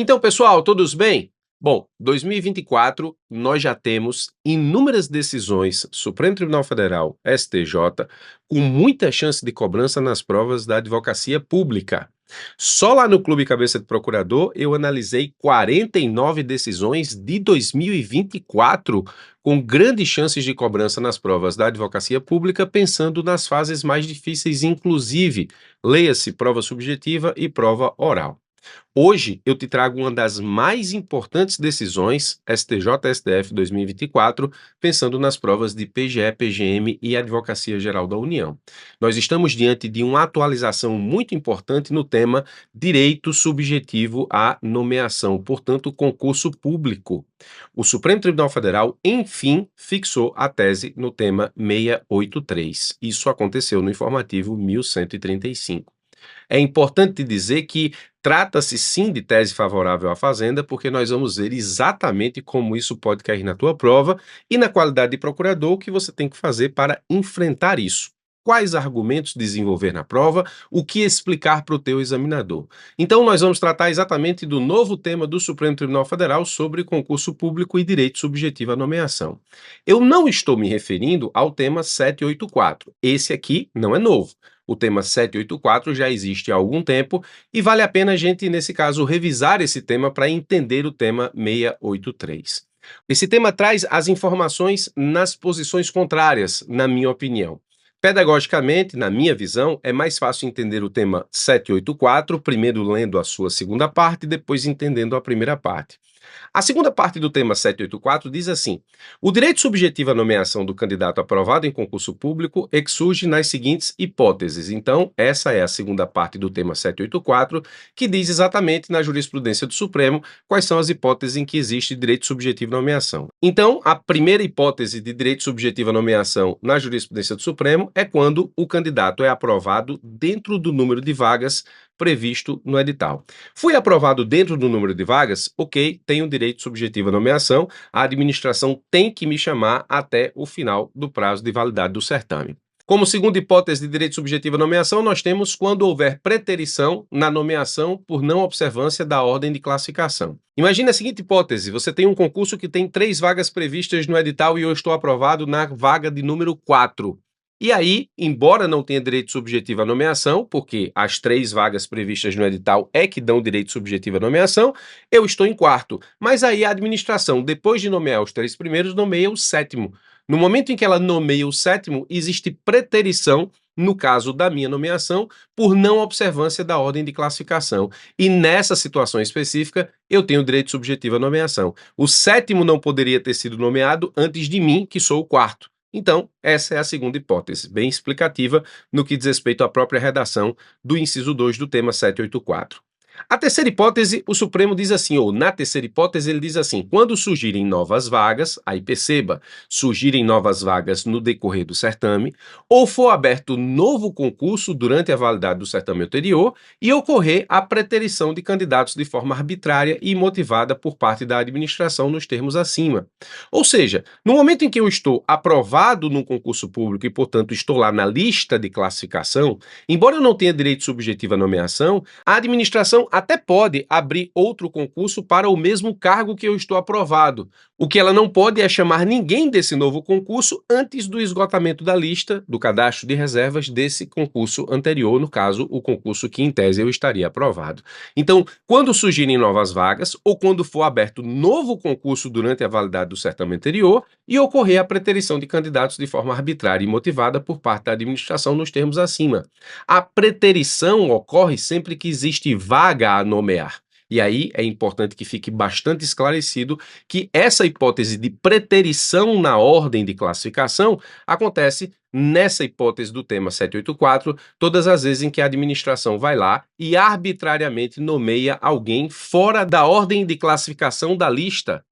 Então, pessoal, todos bem? Bom, 2024 nós já temos inúmeras decisões, Supremo Tribunal Federal, STJ, com muita chance de cobrança nas provas da advocacia pública. Só lá no Clube Cabeça de Procurador eu analisei 49 decisões de 2024 com grandes chances de cobrança nas provas da advocacia pública, pensando nas fases mais difíceis, inclusive, leia-se prova subjetiva e prova oral. Hoje eu te trago uma das mais importantes decisões STJ-STF 2024, pensando nas provas de PGE, PGM e Advocacia Geral da União. Nós estamos diante de uma atualização muito importante no tema direito subjetivo à nomeação, portanto, concurso público. O Supremo Tribunal Federal, enfim, fixou a tese no tema 683. Isso aconteceu no informativo 1135. É importante dizer que trata-se sim de tese favorável à Fazenda, porque nós vamos ver exatamente como isso pode cair na tua prova e na qualidade de procurador o que você tem que fazer para enfrentar isso. Quais argumentos desenvolver na prova, o que explicar para o teu examinador. Então nós vamos tratar exatamente do novo tema do Supremo Tribunal Federal sobre concurso público e direito subjetivo à nomeação. Eu não estou me referindo ao tema 784. Esse aqui não é novo. O tema 784 já existe há algum tempo e vale a pena a gente, nesse caso, revisar esse tema para entender o tema 683. Esse tema traz as informações nas posições contrárias, na minha opinião. Pedagogicamente, na minha visão, é mais fácil entender o tema 784, primeiro lendo a sua segunda parte e depois entendendo a primeira parte. A segunda parte do tema 784 diz assim: o direito subjetivo à nomeação do candidato aprovado em concurso público surge nas seguintes hipóteses. Então, essa é a segunda parte do tema 784, que diz exatamente na jurisprudência do Supremo quais são as hipóteses em que existe direito subjetivo à nomeação. Então, a primeira hipótese de direito subjetivo à nomeação na jurisprudência do Supremo é quando o candidato é aprovado dentro do número de vagas previsto no edital. Fui aprovado dentro do número de vagas? Ok, tenho direito subjetivo à nomeação, a administração tem que me chamar até o final do prazo de validade do certame. Como segunda hipótese de direito subjetivo à nomeação, nós temos quando houver preterição na nomeação por não observância da ordem de classificação. Imagine a seguinte hipótese: você tem um concurso que tem 3 vagas previstas no edital e eu estou aprovado na vaga de número 4. E aí, embora não tenha direito subjetivo à nomeação, porque as 3 vagas previstas no edital é que dão direito subjetivo à nomeação, eu estou em quarto. Mas aí a administração, depois de nomear os 3 primeiros, nomeia o 7º. No momento em que ela nomeia o 7º, existe preterição, no caso da minha nomeação, por não observância da ordem de classificação. E nessa situação específica, eu tenho direito subjetivo à nomeação. O 7º não poderia ter sido nomeado antes de mim, que sou o quarto. Então, essa é a segunda hipótese, bem explicativa no que diz respeito à própria redação do inciso 2 do tema 784. A terceira hipótese, o Supremo diz assim, ou na terceira hipótese ele diz assim: quando surgirem novas vagas, aí perceba, surgirem novas vagas no decorrer do certame, ou for aberto novo concurso durante a validade do certame anterior e ocorrer a preterição de candidatos de forma arbitrária e motivada por parte da administração nos termos acima. Ou seja, no momento em que eu estou aprovado num concurso público e, portanto, estou lá na lista de classificação, embora eu não tenha direito subjetivo à nomeação, a administração até pode abrir outro concurso para o mesmo cargo que eu estou aprovado. O que ela não pode é chamar ninguém desse novo concurso antes do esgotamento da lista, do cadastro de reservas desse concurso anterior, no caso, o concurso que em tese eu estaria aprovado. Então, quando surgirem novas vagas ou quando for aberto novo concurso durante a validade do certame anterior e ocorrer a preterição de candidatos de forma arbitrária e motivada por parte da administração nos termos acima. A preterição ocorre sempre que existe vaga a nomear. E aí é importante que fique bastante esclarecido que essa hipótese de preterição na ordem de classificação acontece nessa hipótese do tema 784, todas as vezes em que a administração vai lá e arbitrariamente nomeia alguém fora da ordem de classificação da lista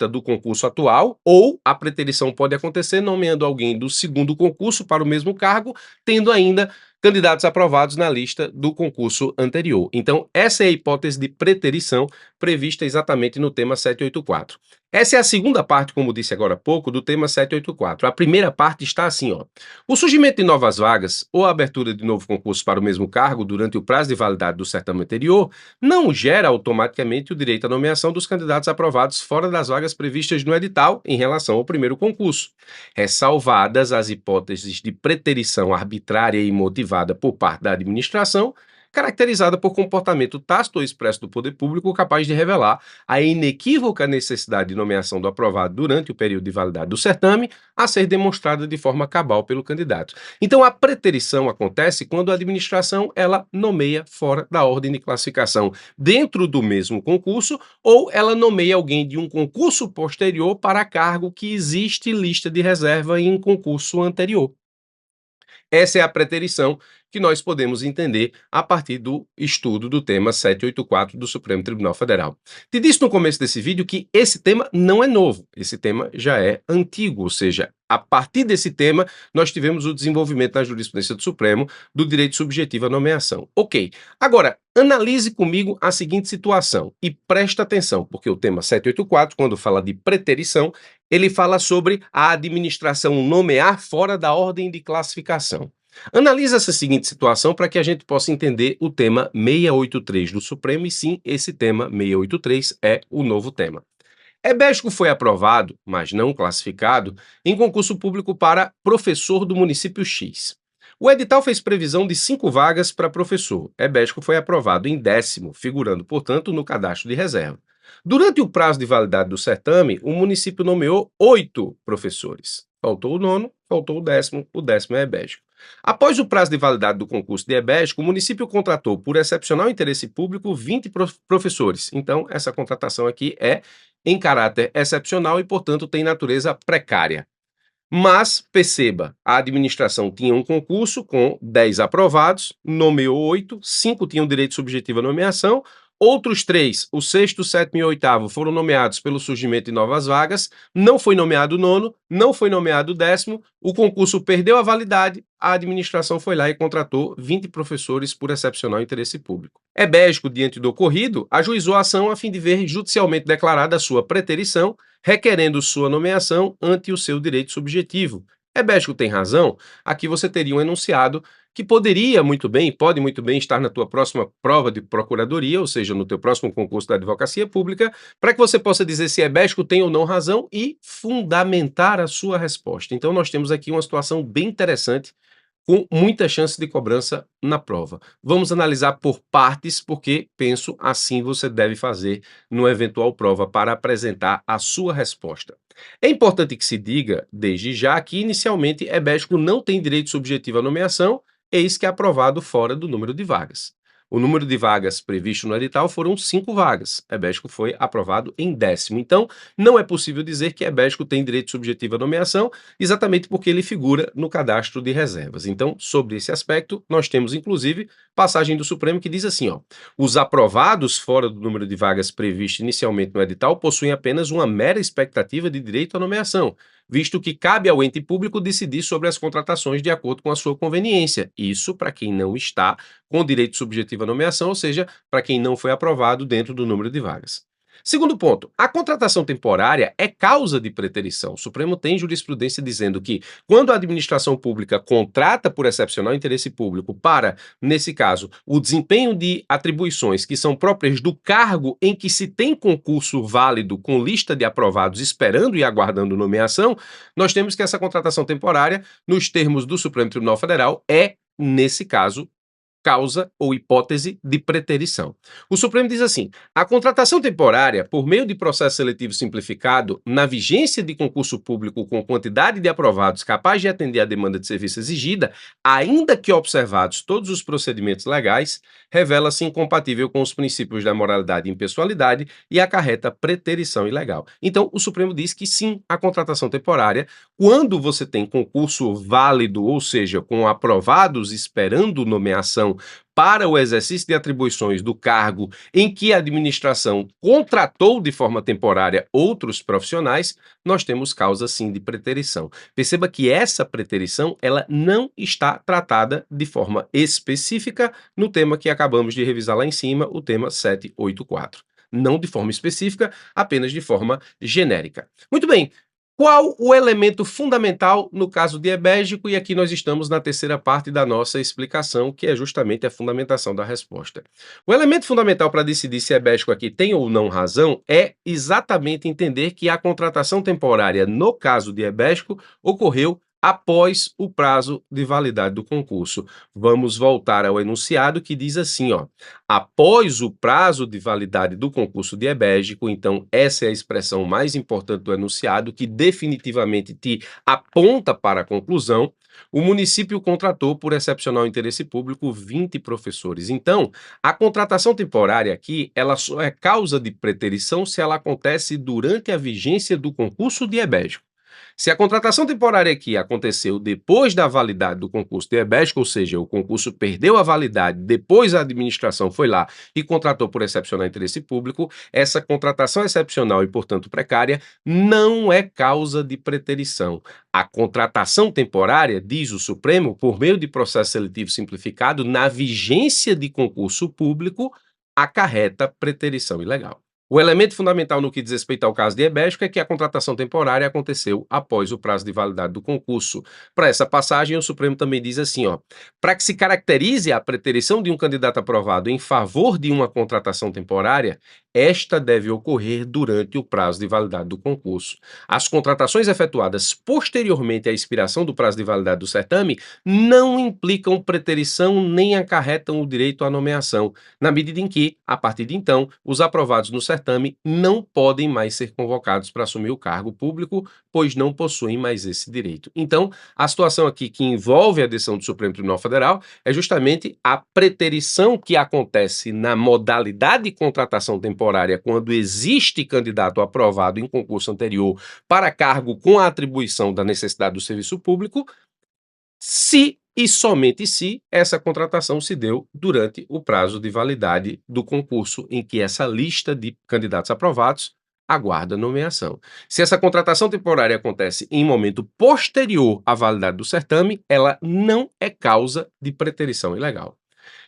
do concurso atual, ou a preterição pode acontecer nomeando alguém do segundo concurso para o mesmo cargo, tendo ainda candidatos aprovados na lista do concurso anterior. Então, essa é a hipótese de preterição prevista exatamente no tema 784. Essa é a segunda parte, como disse agora há pouco, do tema 784. A primeira parte está assim, ó. O surgimento de novas vagas ou a abertura de novo concurso para o mesmo cargo durante o prazo de validade do certame anterior não gera automaticamente o direito à nomeação dos candidatos aprovados fora das vagas previstas no edital em relação ao primeiro concurso, ressalvadas as hipóteses de preterição arbitrária e motivada por parte da administração, caracterizada por comportamento tácito ou expresso do poder público capaz de revelar a inequívoca necessidade de nomeação do aprovado durante o período de validade do certame a ser demonstrada de forma cabal pelo candidato. Então, a preterição acontece quando a administração ela nomeia fora da ordem de classificação dentro do mesmo concurso ou ela nomeia alguém de um concurso posterior para cargo que existe lista de reserva em concurso anterior. Essa é a preterição que nós podemos entender a partir do estudo do tema 784 do Supremo Tribunal Federal. Te disse no começo desse vídeo que esse tema não é novo, esse tema já é antigo, ou seja, a partir desse tema nós tivemos o desenvolvimento na jurisprudência do Supremo do direito subjetivo à nomeação. Ok, agora analise comigo a seguinte situação e presta atenção, porque o tema 784, quando fala de preterição, ele fala sobre a administração nomear fora da ordem de classificação. Analisa essa seguinte situação para que a gente possa entender o tema 683 do Supremo, e sim, esse tema 683 é o novo tema. Ebésco foi aprovado, mas não classificado, em concurso público para professor do município X. O edital fez previsão de 5 vagas para professor. Ebésco foi aprovado em 10º, figurando, portanto, no cadastro de reserva. Durante o prazo de validade do certame, o município nomeou 8 professores. Faltou o 9º, faltou o 10º é Ebésco. Após o prazo de validade do concurso de Ebésco, o município contratou, por excepcional interesse público, 20 professores. Então, essa contratação aqui é em caráter excepcional e, portanto, tem natureza precária. Mas, perceba, a administração tinha um concurso com 10 aprovados, nomeou 8, 5 tinham direito subjetivo à nomeação, outros 3, o 6º, 7º e 8º, foram nomeados pelo surgimento de novas vagas, não foi nomeado o 9º, não foi nomeado o 10º, o concurso perdeu a validade, a administração foi lá e contratou 20 professores por excepcional interesse público. Ebésco, diante do ocorrido, ajuizou a ação a fim de ver judicialmente declarada a sua preterição, requerendo sua nomeação ante o seu direito subjetivo. Ebésco tem razão? Aqui você teria um enunciado que poderia muito bem, pode muito bem estar na tua próxima prova de procuradoria, ou seja, no teu próximo concurso da advocacia pública, para que você possa dizer se Ebésco tem ou não razão e fundamentar a sua resposta. Então nós temos aqui uma situação bem interessante, com muita chance de cobrança na prova. Vamos analisar por partes, porque penso assim você deve fazer no eventual prova para apresentar a sua resposta. É importante que se diga, desde já, que inicialmente Ebésco não tem direito subjetivo à nomeação, eis que é aprovado fora do número de vagas. O número de vagas previsto no edital foram 5 vagas. Ebésco foi aprovado em 10º. Então, não é possível dizer que Ebésco tem direito subjetivo à nomeação, exatamente porque ele figura no cadastro de reservas. Então, sobre esse aspecto, nós temos, inclusive, passagem do Supremo que diz assim, ó, os aprovados fora do número de vagas previsto inicialmente no edital possuem apenas uma mera expectativa de direito à nomeação, visto que cabe ao ente público decidir sobre as contratações de acordo com a sua conveniência. Isso para quem não está com direito subjetivo à nomeação, ou seja, para quem não foi aprovado dentro do número de vagas. Segundo ponto, a contratação temporária é causa de preterição. O Supremo tem jurisprudência dizendo que, quando a administração pública contrata por excepcional interesse público para, nesse caso, o desempenho de atribuições que são próprias do cargo em que se tem concurso válido com lista de aprovados esperando e aguardando nomeação, nós temos que essa contratação temporária, nos termos do Supremo Tribunal Federal, é, nesse caso, causa ou hipótese de preterição. O Supremo diz assim: a contratação temporária, por meio de processo seletivo simplificado, na vigência de concurso público com quantidade de aprovados capaz de atender à demanda de serviço exigida, ainda que observados todos os procedimentos legais, revela-se incompatível com os princípios da moralidade e impessoalidade e acarreta preterição ilegal. Então, o Supremo diz que sim, a contratação temporária, quando você tem concurso válido, ou seja, com aprovados esperando nomeação para o exercício de atribuições do cargo em que a administração contratou de forma temporária outros profissionais, nós temos causa sim de preterição. Perceba que essa preterição ela não está tratada de forma específica no tema que acabamos de revisar lá em cima, o tema 784. não de forma específica, apenas de forma genérica. Muito bem. Qual o elemento fundamental no caso diegético? E aqui nós estamos na terceira parte da nossa explicação, que é justamente a fundamentação da resposta. O elemento fundamental para decidir se diegético aqui tem ou não razão é exatamente entender que a contratação temporária, no caso diegético, ocorreu após o prazo de validade do concurso. Vamos voltar ao enunciado que diz assim, ó: após o prazo de validade do concurso diegético, então essa é a expressão mais importante do enunciado que definitivamente te aponta para a conclusão. O município contratou por excepcional interesse público 20 professores. Então, a contratação temporária aqui, ela só é causa de preterição se ela acontece durante a vigência do concurso diegético. Se a contratação temporária aqui aconteceu depois da validade do concurso diegético, ou seja, o concurso perdeu a validade, depois a administração foi lá e contratou por excepcional interesse público, essa contratação excepcional e, portanto, precária, não é causa de preterição. A contratação temporária, diz o Supremo, por meio de processo seletivo simplificado, na vigência de concurso público, acarreta preterição ilegal. O elemento fundamental no que diz respeito ao caso diegético é que a contratação temporária aconteceu após o prazo de validade do concurso. Para essa passagem, o Supremo também diz assim, ó: para que se caracterize a preterição de um candidato aprovado em favor de uma contratação temporária, esta deve ocorrer durante o prazo de validade do concurso. As contratações efetuadas posteriormente à expiração do prazo de validade do certame não implicam preterição nem acarretam o direito à nomeação, na medida em que, a partir de então, os aprovados no certame não podem mais ser convocados para assumir o cargo público, pois não possuem mais esse direito. Então, a situação aqui que envolve a decisão do Supremo Tribunal Federal é justamente a preterição que acontece na modalidade de contratação temporária quando existe candidato aprovado em concurso anterior para cargo com a atribuição da necessidade do serviço público, se e somente se essa contratação se deu durante o prazo de validade do concurso em que essa lista de candidatos aprovados aguarda nomeação. Se essa contratação temporária acontece em momento posterior à validade do certame, ela não é causa de preterição ilegal.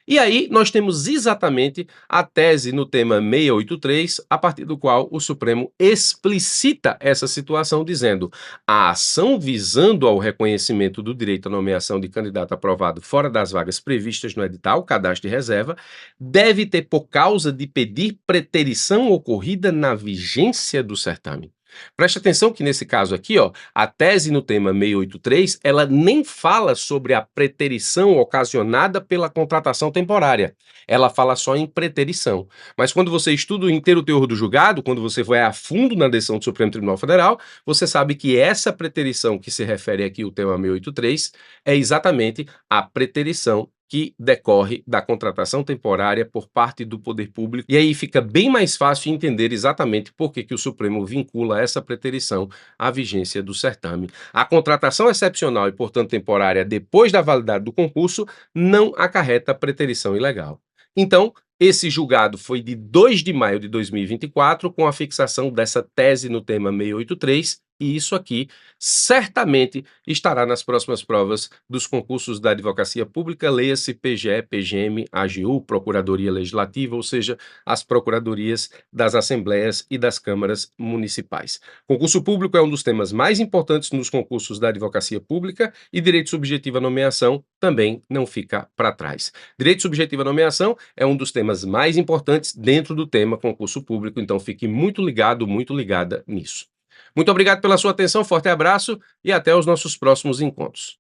E aí nós temos exatamente a tese no tema 683, a partir do qual o Supremo explicita essa situação, dizendo: a ação visando ao reconhecimento do direito à nomeação de candidato aprovado fora das vagas previstas no edital, cadastro de reserva, deve ter por causa de pedir preterição ocorrida na vigência do certame. Preste atenção que nesse caso aqui, ó, a tese no tema 683, ela nem fala sobre a preterição ocasionada pela contratação temporária. Ela fala só em preterição. Mas quando você estuda o inteiro teor do julgado, quando você vai a fundo na decisão do Supremo Tribunal Federal, você sabe que essa preterição que se refere aqui o tema 683 é exatamente a preterição que decorre da contratação temporária por parte do poder público. E aí fica bem mais fácil entender exatamente por que o Supremo vincula essa preterição à vigência do certame. A contratação excepcional e, portanto, temporária depois da validade do concurso não acarreta preterição ilegal. Então, esse julgado foi de 2 de maio de 2024, com a fixação dessa tese no tema 683, e isso aqui certamente estará nas próximas provas dos concursos da Advocacia Pública, leia-se PGE, PGM, AGU, Procuradoria Legislativa, ou seja, as procuradorias das Assembleias e das Câmaras Municipais. Concurso público é um dos temas mais importantes nos concursos da Advocacia Pública e direito subjetivo à nomeação também não fica para trás. Direito subjetivo à nomeação é um dos temas mais importantes dentro do tema concurso público, então fique muito ligado, muito ligada nisso. Muito obrigado pela sua atenção, forte abraço e até os nossos próximos encontros.